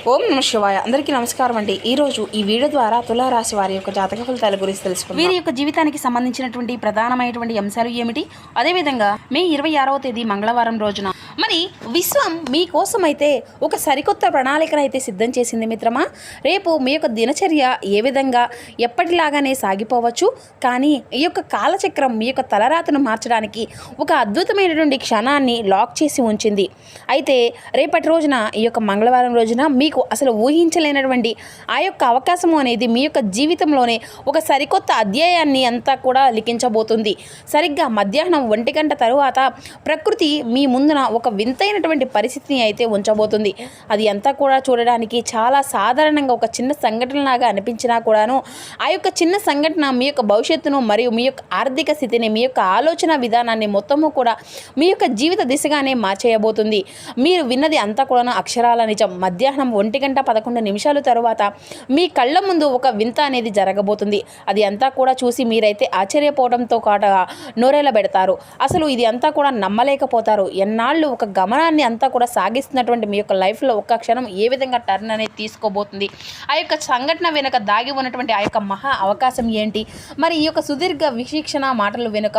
ఓం నమ శివాయ. అందరికీ నమస్కారం అండి. ఈరోజు ఈ వీడియో ద్వారా తులారాశి వారి యొక్క జాతక ఫలితాల గురించి తెలుసుకుందాం. వీరి యొక్క జీవితానికి సంబంధించినటువంటి ప్రధానమైనటువంటి అంశాలు ఏమిటి, అదేవిధంగా మే 26వ తేదీ మంగళవారం రోజున మరి విశ్వం మీకోసం అయితే ఒక సరికొత్త ప్రణాళికను అయితే సిద్ధం చేసింది మిత్రమా. రేపు మీ యొక్క దినచర్య ఏ విధంగా ఎప్పటిలాగానే సాగిపోవచ్చు, కానీ ఈ యొక్క కాలచక్రం మీ యొక్క తలరాతను మార్చడానికి ఒక అద్భుతమైనటువంటి క్షణాన్ని లాక్ చేసి ఉంచింది. అయితే రేపటి రోజున ఈ యొక్క మంగళవారం రోజున మీకు అసలు ఊహించలేనటువంటి ఆ యొక్క అవకాశం అనేది మీ యొక్క జీవితంలోనే ఒక సరికొత్త అధ్యాయాన్ని అంతా కూడా లిఖించబోతుంది. సరిగ్గా మధ్యాహ్నం 1 గంట తరువాత ప్రకృతి మీ ముందున ఒక వింతైనటువంటి పరిస్థితిని అయితే ఉంచబోతుంది. అది అంతా కూడా చూడడానికి చాలా సాధారణంగా ఒక చిన్న సంఘటనలాగా అనిపించినా కూడాను ఆ యొక్క చిన్న సంఘటన మీ యొక్క భవిష్యత్తును మరియు మీ యొక్క ఆర్థిక స్థితిని, మీ యొక్క ఆలోచన విధానాన్ని మొత్తము కూడా మీ యొక్క జీవిత దిశగానే మార్చేయబోతుంది. మీరు విన్నది అంతా కూడాను అక్షరాల నిజం. మధ్యాహ్నం 1 గంట 11 నిమిషాల తరువాత మీ కళ్ళ ముందు ఒక వింత అనేది జరగబోతుంది. అది అంతా కూడా చూసి మీరైతే ఆశ్చర్యపోవడంతో కాటగా నోరేలా పెడతారు. అసలు ఇది అంతా కూడా నమ్మలేకపోతారు. ఎన్నాళ్ళు ఒక గమనాన్ని అంతా కూడా సాగిస్తున్నటువంటి మీ యొక్క లైఫ్లో ఒక్క క్షణం ఏ విధంగా టర్న్ అనేది తీసుకోబోతుంది, ఆ యొక్క సంఘటన వెనుక దాగి ఉన్నటువంటి ఆ యొక్క మహా అవకాశం ఏంటి, మరి ఈ యొక్క సుదీర్ఘ విశిక్షణ మాటలు వెనుక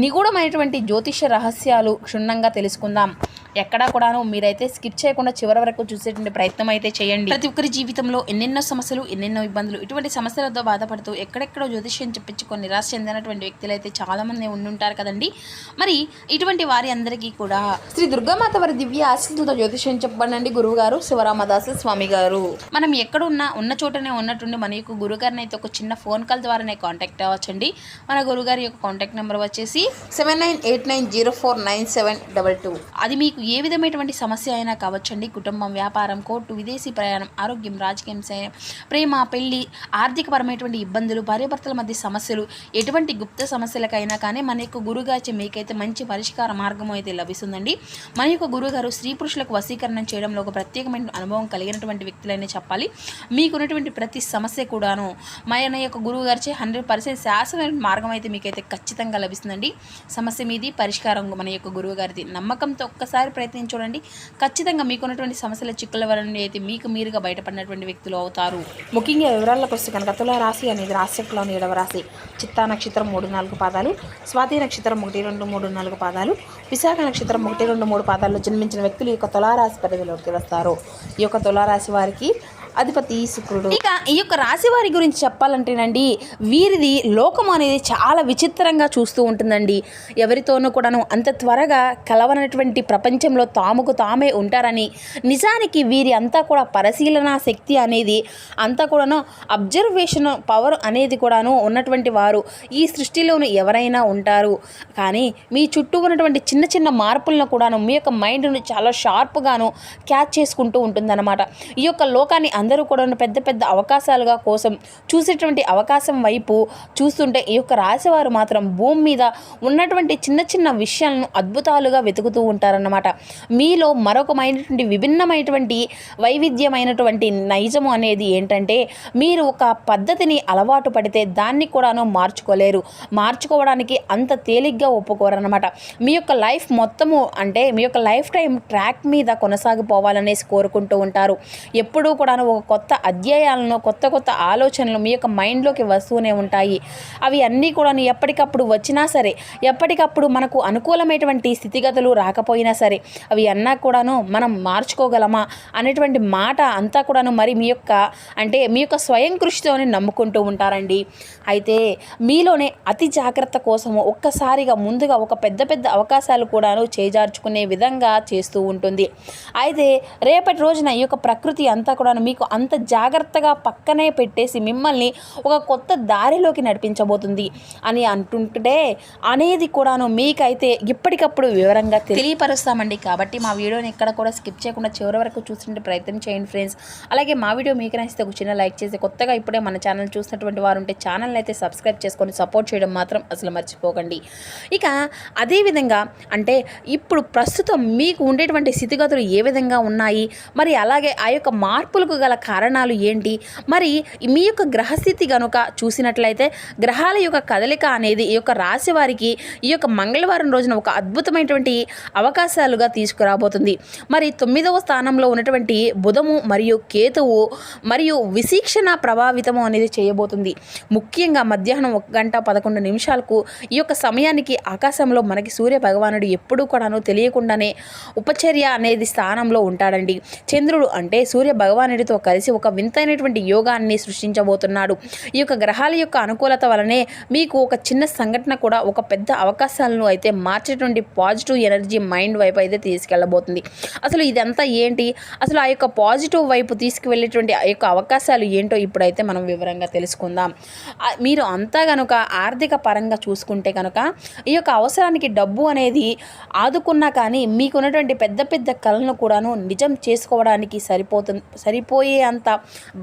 నిగూఢమైనటువంటి జ్యోతిష రహస్యాలు క్షుణ్ణంగా తెలుసుకుందాం. ఎక్కడా కూడాను మీరైతే స్కిప్ చేయకుండా చివరి వరకు చూసేటువంటి ప్రయత్నం అయితే చేయండి. ప్రతి ఒక్కరి జీవితంలో ఎన్నెన్నో సమస్యలు, ఎన్నెన్నో ఇబ్బందులు, ఇటువంటి సమస్యలతో బాధపడుతూ ఎక్కడెక్కడో జ్యోతిష్యం చెప్పించుకొని నిరాశ చెందినటువంటి వ్యక్తులు అయితే చాలామంది ఉండుంటారు కదండి. మరి ఇటువంటి వారి అందరికీ కూడా శ్రీ దుర్గామాత వారి దివ్య ఆశీస్సులతో జ్యోతిష్యం చెప్పండి గురువుగారు శివరామదాసు స్వామి గారు. మనం ఎక్కడున్నా ఉన్న చోటనే ఉన్నట్టుండి మన యొక్క గురుగారిని అయితే ఒక చిన్న ఫోన్ కాల్ ద్వారానే కాంటాక్ట్ అవ్వచ్చండి. మన గురుగారి యొక్క కాంటాక్ట్ నెంబర్ వచ్చేసి 7989049722. అది మీకు ఏ విధమైనటువంటి సమస్య అయినా కావచ్చండి. కుటుంబం, వ్యాపారం, కోర్టు, విదేశీ ప్రయాణం, ఆరోగ్యం, రాజకీయం, ప్రేమ, పెళ్లి, ఆర్థికపరమైనటువంటి ఇబ్బందులు, భార్యాభర్తల మధ్య సమస్యలు, ఎటువంటి గుప్త సమస్యలకైనా కానీ మన యొక్క గురుగారి మీకైతే మంచి పరిష్కార మార్గం అయితే లభిస్తుందండి. మన యొక్క గురుగారు స్త్రీ పురుషులకు వశీకరణ చేయడంలో ఒక ప్రత్యేకమైన అనుభవం కలిగినటువంటి వ్యక్తులైనా చెప్పాలి. మీకున్నటువంటి ప్రతి సమస్య కూడాను మన యొక్క గురువుగారిచే 100% శాశ్వతమైన మార్గం అయితే మీకైతే ఖచ్చితంగా లభిస్తుందండి. సమస్య మీది, పరిష్కారం మన యొక్క గురువుగారిది. నమ్మకంతో ఒక్కసారి ప్రయత్నించి చూడండి. ఖచ్చితంగా మీకున్నటువంటి సమస్యల చిక్కుల వలన అయితే మీకు మీరుగా బయటపడినటువంటి వ్యక్తులు అవుతారు. ముఖ్యంగా వివరాలకు వస్తే కనుక తులా రాశి అనేది రాశిలోని 7వ రాశి. చిత్తా నక్షత్రం 3-4 పాదాలు, స్వాతి నక్షత్రం 1-2-3-4 పాదాలు, విశాఖ నక్షత్రం 1-2-3 పాదాల్లో జన్మించిన వ్యక్తులు ఈ యొక్క తులారాశి పరిధిలోకి వస్తారు. ఈ యొక్క తులారాశి వారికి అధిపతి శుక్రుడు. ఇక ఈ యొక్క రాశి వారి గురించి చెప్పాలంటేనండి, వీరిది లోకం అనేది చాలా విచిత్రంగా చూస్తూ ఉంటుందండి. ఎవరితోనూ కూడాను అంత త్వరగా కలవనటువంటి ప్రపంచంలో తాముకు తామే ఉంటారని, నిజానికి వీరి అంతా కూడా పరిశీలన శక్తి అనేది అంతా కూడాను అబ్జర్వేషన్ పవర్ అనేది కూడాను ఉన్నటువంటి వారు ఈ సృష్టిలోనూ ఎవరైనా ఉంటారు. కానీ మీ చుట్టూ ఉన్నటువంటి చిన్న చిన్న మార్పులను కూడాను మీ యొక్క మైండ్ను చాలా షార్ప్గాను క్యాచ్ చేసుకుంటూ ఉంటుందన్నమాట. ఈ యొక్క లోకాన్ని అందరూ కూడా పెద్ద పెద్ద అవకాశాలుగా కోసం చూసేటువంటి అవకాశం వైపు చూస్తుంటే ఈ యొక్క రాశివారు మాత్రం భూమి మీద ఉన్నటువంటి చిన్న చిన్న విషయాలను అద్భుతాలుగా వెతుకుతూ ఉంటారన్నమాట. మీలో మరొకమైనటువంటి విభిన్నమైనటువంటి వైవిధ్యమైనటువంటి నైజము అనేది ఏంటంటే, మీరు ఒక పద్ధతిని అలవాటు పడితే దాన్ని కూడాను మార్చుకోవడానికి అంత తేలిగ్గా ఒప్పుకోరన్నమాట. మీ యొక్క లైఫ్ మొత్తము అంటే మీ యొక్క లైఫ్ టైం ట్రాక్ మీద కొనసాగిపోవాలనేసి కోరుకుంటూ ఉంటారు. ఎప్పుడూ కూడాను ఒక కొత్త అధ్యాయాలను, కొత్త కొత్త ఆలోచనలు మీ యొక్క మైండ్లోకి వస్తూనే ఉంటాయి. అవి అన్నీ కూడా ఎప్పటికప్పుడు వచ్చినా సరే, ఎప్పటికప్పుడు మనకు అనుకూలమైనటువంటి స్థితిగతులు రాకపోయినా సరే, అవి అన్నా కూడాను మనం మార్చుకోగలమా అనేటువంటి మాట అంతా కూడాను మరి మీ యొక్క స్వయం కృషితోనే నమ్ముకుంటూ ఉంటారండి. అయితే మీలోనే అతి జాగ్రత్త కోసము ఒక్కసారిగా ముందుగా ఒక పెద్ద పెద్ద అవకాశాలు కూడాను చేజార్చుకునే విధంగా చేస్తూ ఉంటుంది. అయితే రేపటి రోజున ఈ యొక్క ప్రకృతి అంతా కూడా మీకు అంత జాగ్రత్తగా పక్కనే పెట్టేసి మిమ్మల్ని ఒక కొత్త దారిలోకి నడిపించబోతుంది అని అంటుంటే అనేది కూడాను మీకైతే ఇప్పటికప్పుడు వివరంగా తెలియపరుస్తామండి. కాబట్టి మా వీడియోని ఎక్కడ కూడా స్కిప్ చేయకుండా చివరి వరకు చూస్తుంటే ప్రయత్నం చేయండి ఫ్రెండ్స్. అలాగే మా వీడియో మీకు నచ్చితే ఒక చిన్న లైక్ చేసి, కొత్తగా ఇప్పుడే మన ఛానల్ చూసినటువంటి వారు ఉంటే ఛానల్ని అయితే సబ్స్క్రైబ్ చేసుకొని సపోర్ట్ చేయడం మాత్రం అసలు మర్చిపోకండి. ఇక అదేవిధంగా అంటే ఇప్పుడు ప్రస్తుతం మీకు ఉండేటువంటి స్థితిగతులు ఏ విధంగా ఉన్నాయి, మరి అలాగే ఆ యొక్క మార్పులకు గల కారణాలు ఏంటి? మరి మీ యొక్క గ్రహస్థితి గనుక చూసినట్లయితే గ్రహాల యొక్క కదలిక అనేది ఈ యొక్క రాశి వారికి ఈ యొక్క మంగళవారం రోజున ఒక అద్భుతమైనటువంటి అవకాశాలుగా తీసుకురాబోతుంది. మరి 9వ స్థానంలో ఉన్నటువంటి బుధము మరియు కేతువు మరియు విశీక్షణ ప్రభావితము అనేది చేయబోతుంది. ముఖ్యంగా మధ్యాహ్నం 1:11 ఈ యొక్క సమయానికి ఆకాశంలో మనకి సూర్య భగవానుడు ఎప్పుడూ కూడాను తెలియకుండానే ఉపచర్య అనేది స్థానంలో ఉంటాడండి. చంద్రుడు అంటే సూర్య భగవానుడితో కలిసి ఒక వింతైనటువంటి యోగాన్ని సృష్టించబోతున్నాడు. ఈ యొక్క గ్రహాల యొక్క అనుకూలత వలనే మీకు ఒక చిన్న సంఘటన కూడా ఒక పెద్ద అవకాశాలను అయితే మార్చేటువంటి పాజిటివ్ ఎనర్జీ మైండ్ వైపు అయితే తీసుకెళ్ళబోతుంది. అసలు ఇదంతా ఏంటి, అసలు ఆ యొక్క పాజిటివ్ వైపు తీసుకువెళ్ళేటువంటి ఆ యొక్క అవకాశాలు ఏంటో ఇప్పుడైతే మనం వివరంగా తెలుసుకుందాం. మీరు అంతా కనుక ఆర్థిక పరంగా చూసుకుంటే కనుక ఈ యొక్క అవసరానికి డబ్బు అనేది ఆదుకున్నా కానీ మీకున్నటువంటి పెద్ద పెద్ద కళలను కూడాను నిజం చేసుకోవడానికి సరిపోయే అంత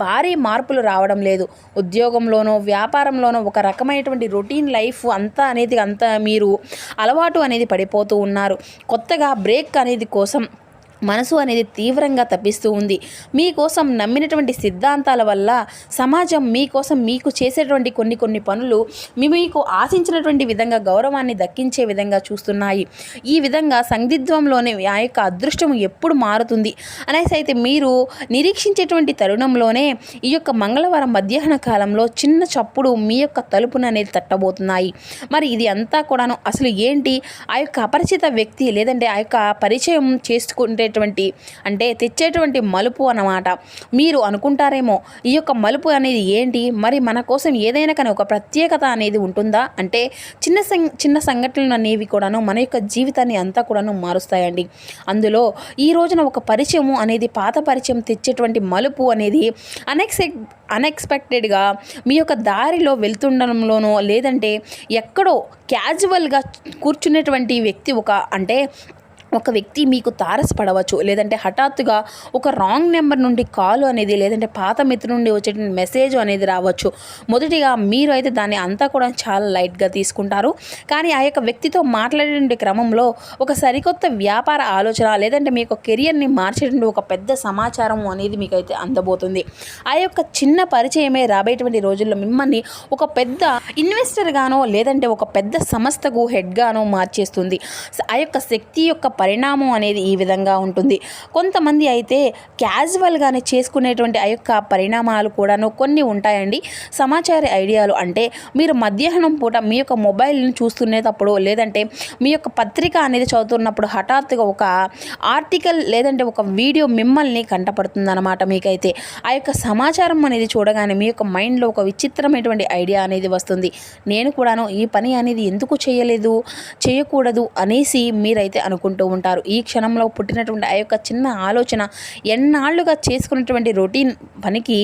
భారీ మార్పులు రావడం లేదు. ఉద్యోగంలోనో వ్యాపారంలోనో ఒక రకమైనటువంటి రొటీన్ లైఫ్ అంతా మీరు అలవాటు అనేది పడిపోతూ ఉన్నారు. కొత్తగా బ్రేక్ అనేది కోసం మనసు అనేది తీవ్రంగా తప్పిస్తూ ఉంది. మీకోసం నమ్మినటువంటి సిద్ధాంతాల వల్ల సమాజం మీకోసం మీకు చేసేటువంటి కొన్ని పనులు మీకు ఆశించినటువంటి విధంగా గౌరవాన్ని దక్కించే విధంగా చూస్తున్నాయి. ఈ విధంగా సందిగ్ధంలోనే ఆ యొక్క అదృష్టం ఎప్పుడు మారుతుంది అనేసి అయితే మీరు నిరీక్షించేటువంటి తరుణంలోనే ఈ యొక్క మంగళవారం మధ్యాహ్న కాలంలో చిన్న చప్పుడు మీ యొక్క తలుపును అనేది తట్టబోతున్నాయి. మరి ఇది అంతా కూడాను అసలు ఏంటి, ఆ యొక్క అపరిచిత వ్యక్తి లేదంటే ఆ యొక్క పరిచయం చేసుకుంటే అంటే తెచ్చేటువంటి మలుపు అన్నమాట. మీరు అనుకుంటారేమో ఈ యొక్క మలుపు అనేది ఏంటి, మరి మన కోసం ఏదైనా కానీ ఒక ప్రత్యేకత అనేది ఉంటుందా అంటే చిన్న సంఘటనలు అనేవి కూడాను మన యొక్క జీవితాన్ని అంతా కూడాను మారుస్తాయండి. అందులో ఈ రోజున ఒక పరిచయం అనేది పాత పరిచయం తెచ్చేటువంటి మలుపు అనేది అన్ఎక్స్పెక్టెడ్గా మీ యొక్క దారిలో వెళ్తుండడంలోనో లేదంటే ఎక్కడో క్యాజువల్గా కూర్చునేటువంటి వ్యక్తి ఒక వ్యక్తి మీకు తారసపడవచ్చు. లేదంటే హఠాత్తుగా ఒక రాంగ్ నెంబర్ నుండి కాల్ అనేది లేదంటే పాత మిత్రు నుండి వచ్చేటువంటి మెసేజ్ అనేది రావచ్చు. మొదటిగా మీరు అయితే దాన్ని అంతా కూడా చాలా లైట్గా తీసుకుంటారు. కానీ ఆ యొక్క వ్యక్తితో మాట్లాడేటువంటి క్రమంలో ఒక సరికొత్త వ్యాపార ఆలోచన లేదంటే మీ యొక్క కెరియర్ని మార్చేటువంటి ఒక పెద్ద సమాచారం అనేది మీకైతే అందబోతుంది. ఆ యొక్క చిన్న పరిచయమే రాబోయేటువంటి రోజుల్లో మిమ్మల్ని ఒక పెద్ద ఇన్వెస్టర్గానో లేదంటే ఒక పెద్ద సంస్థకు హెడ్గానో మార్చేస్తుంది. ఆ యొక్క శక్తి యొక్క పరిణామం అనేది ఈ విధంగా ఉంటుంది. కొంతమంది అయితే క్యాజువల్గానే చేసుకునేటువంటి ఆ యొక్క పరిణామాలు కూడాను కొన్ని ఉంటాయండి. సమాచార ఐడియాలు అంటే మీరు మధ్యాహ్నం పూట మీ యొక్క మొబైల్ని చూస్తునేటప్పుడు లేదంటే మీ యొక్క పత్రిక అనేది చదువుతున్నప్పుడు హఠాత్తుగా ఒక ఆర్టికల్ లేదంటే ఒక వీడియో మిమ్మల్ని కంటపడుతుందన్నమాట. మీకైతే ఆ యొక్క సమాచారం అనేది చూడగానే మీ యొక్క మైండ్లో ఒక విచిత్రమైనటువంటి ఐడియా అనేది వస్తుంది. నేను కూడాను ఈ పని అనేది ఎందుకు చేయకూడదు అనేసి మీరైతే అనుకుంటూ ఉంటారు. ఈ క్షణంలో పుట్టినటువంటి ఆ యొక్క చిన్న ఆలోచన ఎన్నాళ్లుగా చేసుకున్నటువంటి రొటీన్ పనికి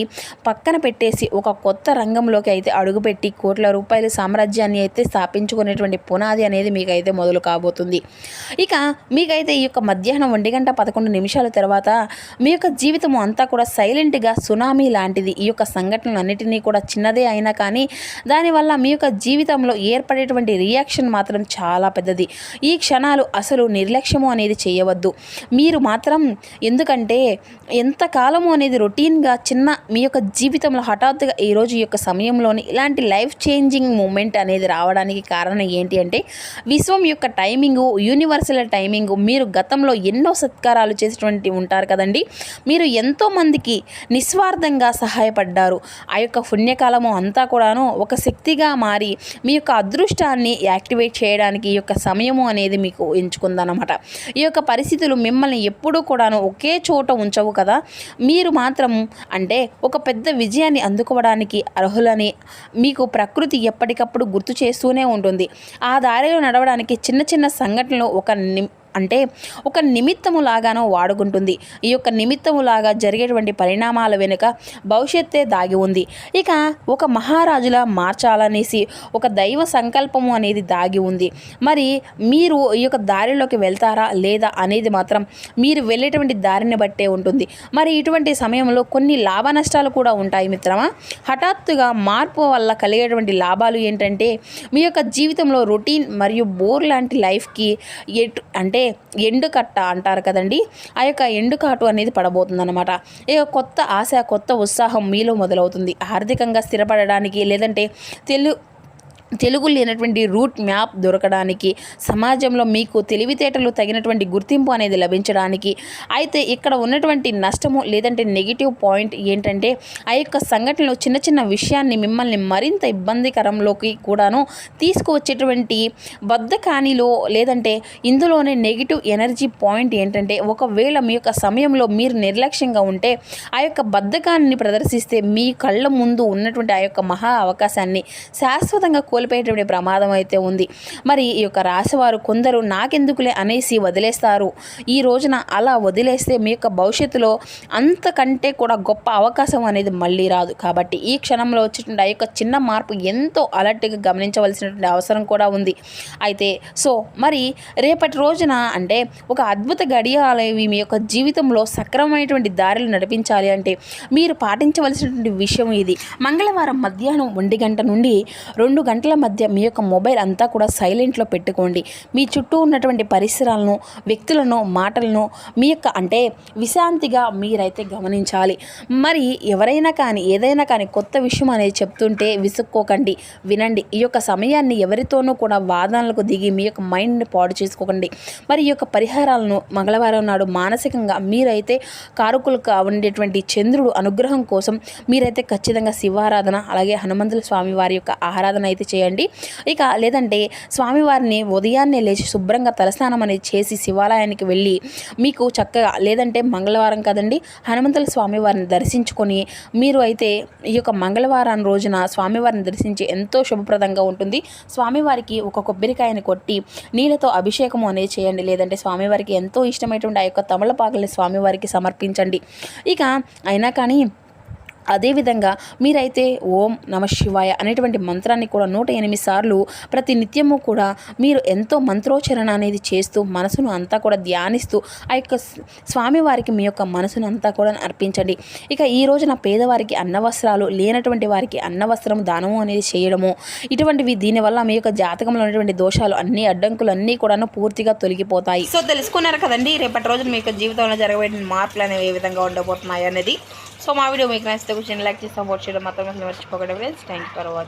పక్కన పెట్టేసి ఒక కొత్త రంగంలోకి అయితే అడుగుపెట్టి కోట్ల రూపాయల సామ్రాజ్యాన్ని అయితే స్థాపించుకునేటువంటి పునాది అనేది మీకైతే మొదలు కాబోతుంది. ఇక మీకైతే ఈ యొక్క మధ్యాహ్నం 1:11 తర్వాత మీ యొక్క జీవితం అంతా కూడా సైలెంట్గా సునామీ లాంటిది. ఈ యొక్క సంఘటనలు అన్నిటినీ కూడా చిన్నదే అయినా కానీ దానివల్ల మీ యొక్క జీవితంలో ఏర్పడేటువంటి రియాక్షన్ మాత్రం చాలా పెద్దది. ఈ క్షణాలు అసలు నిర్లక్ష్యము అనేది చేయవద్దు. మీరు మాత్రం ఎందుకంటే ఎంతకాలము అనేది రొటీన్గా మీ యొక్క జీవితంలో హఠాత్తుగా ఈరోజు ఈ యొక్క సమయంలోని ఇలాంటి లైఫ్ చేంజింగ్ మూమెంట్ అనేది రావడానికి కారణం ఏంటి అంటే విశ్వం యొక్క టైమింగు, యూనివర్సల్ టైమింగు. మీరు గతంలో ఎన్నో సత్కారాలు చేసేటువంటి ఉంటారు కదండి. మీరు ఎంతోమందికి నిస్వార్థంగా సహాయపడ్డారు. ఆ యొక్క పుణ్యకాలము అంతా కూడాను ఒక శక్తిగా మారి మీ యొక్క అదృష్టాన్ని యాక్టివేట్ చేయడానికి ఈ యొక్క సమయము అనేది మీకు ఎంచుకుందన్నమాట. ఈ యొక్క పరిస్థితులు మిమ్మల్ని ఎప్పుడూ కూడాను ఒకే చోట ఉంచవు కదా. మీరు మాత్రం ఒక పెద్ద విజయాన్ని అందుకోవడానికి అర్హులని మీకు ప్రకృతి ఎప్పటికప్పుడు గుర్తు చేస్తూనే ఉంటుంది. ఆ దారిలో నడవడానికి చిన్న చిన్న సంఘటనలు ఒక నిమిత్తము లాగానో వాడుకుంటుంది. ఈ యొక్క నిమిత్తము లాగా జరిగేటువంటి పరిణామాల వెనుక భవిష్యత్తే దాగి ఉంది. ఇక ఒక మహారాజులా మార్చాలనేసి ఒక దైవ సంకల్పము అనేది దాగి ఉంది. మరి మీరు ఈ యొక్క దారిలోకి వెళ్తారా లేదా అనేది మాత్రం మీరు వెళ్ళేటువంటి దారిని బట్టే ఉంటుంది. మరి ఇటువంటి సమయంలో కొన్ని లాభ నష్టాలు కూడా ఉంటాయి మిత్రమా. హఠాత్తుగా మార్పు వల్ల కలిగేటువంటి లాభాలు ఏంటంటే మీ యొక్క జీవితంలో రొటీన్ మరియు బోర్ లాంటి లైఫ్కి ఎండుకట్ట అంటారు కదండి, ఆ యొక్క ఎండుకాటు అనేది పడబోతుందన్నమాట. ఇక కొత్త ఆశ, కొత్త ఉత్సాహం మీలో మొదలవుతుంది. ఆర్థికంగా స్థిరపడడానికి, లేదంటే తెలుగు లేనటువంటి రూట్ మ్యాప్ దొరకడానికి, సమాజంలో మీకు తెలివితేటలు తగినటువంటి గుర్తింపు అనేది లభించడానికి. అయితే ఇక్కడ ఉన్నటువంటి నష్టము లేదంటే నెగిటివ్ పాయింట్ ఏంటంటే, ఆ యొక్క సంఘటనలో చిన్న చిన్న విషయాన్ని మిమ్మల్ని మరింత ఇబ్బందికరంలోకి కూడాను తీసుకువచ్చేటువంటి బద్ధకానిలో, లేదంటే ఇందులోనే నెగిటివ్ ఎనర్జీ పాయింట్ ఏంటంటే, ఒకవేళ మీ యొక్క సమయంలో మీరు నిర్లక్ష్యంగా ఉంటే, ఆ యొక్క బద్ధకాన్ని ప్రదర్శిస్తే మీ కళ్ళ ముందు ఉన్నటువంటి ఆ యొక్క మహా అవకాశాన్ని శాశ్వతంగా కోల్పోయేటువంటి ప్రమాదం అయితే ఉంది. మరి ఈ యొక్క రాశివారు కొందరు నాకెందుకులే అనేసి వదిలేస్తారు. ఈ రోజున అలా వదిలేస్తే మీ యొక్క భవిష్యత్తులో అంతకంటే కూడా గొప్ప అవకాశం అనేది మళ్ళీ రాదు. కాబట్టి ఈ క్షణంలో వచ్చేటువంటి ఆ యొక్క చిన్న మార్పు ఎంతో అలర్ట్గా గమనించవలసినటువంటి అవసరం కూడా ఉంది. అయితే మరి రేపటి రోజున అంటే ఒక అద్భుత గడియాలవి మీ యొక్క జీవితంలో సక్రమమైనటువంటి దారిలు నడిపించాలి అంటే మీరు పాటించవలసినటువంటి విషయం ఇది. మంగళవారం మధ్యాహ్నం 1 గంట నుండి 2 గంటల మధ్య మీ యొక్క మొబైల్ అంతా కూడా సైలెంట్లో పెట్టుకోండి. మీ చుట్టూ ఉన్నటువంటి పరిసరాలను, వ్యక్తులను, మాటలను మీ యొక్క అంటే విశాంతిగా మీరైతే గమనించాలి. మరి ఎవరైనా కానీ ఏదైనా కానీ కొత్త విషయం అనేది చెప్తుంటే విసుక్కోకండి, వినండి. ఈ యొక్క సమయాన్ని ఎవరితోనూ కూడా వాదనలకు దిగి మీ యొక్క మైండ్ని పాడు చేసుకోకండి. మరి ఈ యొక్క పరిహారాలను మంగళవారం నాడు మానసికంగా మీరైతే కారకులుగా ఉండేటువంటి చంద్రుడు అనుగ్రహం కోసం మీరైతే ఖచ్చితంగా శివారాధన, అలాగే హనుమంతుల స్వామి వారి యొక్క ఆరాధన అయితే చేయండి. ఇక లేదంటే స్వామివారిని ఉదయాన్నే లేచి శుభ్రంగా తలస్నానం అనేది చేసి శివాలయానికి వెళ్ళి మీకు చక్కగా, లేదంటే మంగళవారం కదండి, హనుమంతుల స్వామివారిని దర్శించుకొని మీరు అయితే ఈ యొక్క మంగళవారం రోజున స్వామివారిని దర్శించి ఎంతో శుభప్రదంగా ఉంటుంది. స్వామివారికి ఒక కొబ్బరికాయని కొట్టి నీళ్ళతో అభిషేకం అనేది చేయండి. లేదంటే స్వామివారికి ఎంతో ఇష్టమైనటువంటి ఆ యొక్క తమలపాకుల్ని స్వామివారికి సమర్పించండి. ఇక అయినా కానీ అదేవిధంగా మీరైతే ఓం నమ శివాయ అనేటువంటి మంత్రాన్ని కూడా 108 సార్లు ప్రతి నిత్యము కూడా మీరు ఎంతో మంత్రోచ్చరణ అనేది చేస్తూ మనసును అంతా కూడా ధ్యానిస్తూ ఆ యొక్క స్వామివారికి మీ యొక్క మనసును అంతా కూడా అర్పించండి. ఇక ఈ రోజున పేదవారికి అన్నవస్త్రాలు, లేనటువంటి వారికి అన్నవస్త్రం దానము అనేది చేయడము, ఇటువంటివి దీనివల్ల మీ యొక్క జాతకంలో ఉన్నటువంటి దోషాలు అన్ని, అడ్డంకులు అన్నీ కూడాను పూర్తిగా తొలగిపోతాయి. సో తెలుసుకున్నారు కదండి, రేపటి రోజున మీ యొక్క జీవితంలో జరగబోయే మార్పులు అనేవి ఏ విధంగా ఉండబోతున్నాయి అనేది. సో మా వీడియో మీకు నచ్చితే కొంచెం లైక్ చేసి సపోర్ట్ చేయడం మాత్రం మర్చిపోకండి friends. Thank you for watching.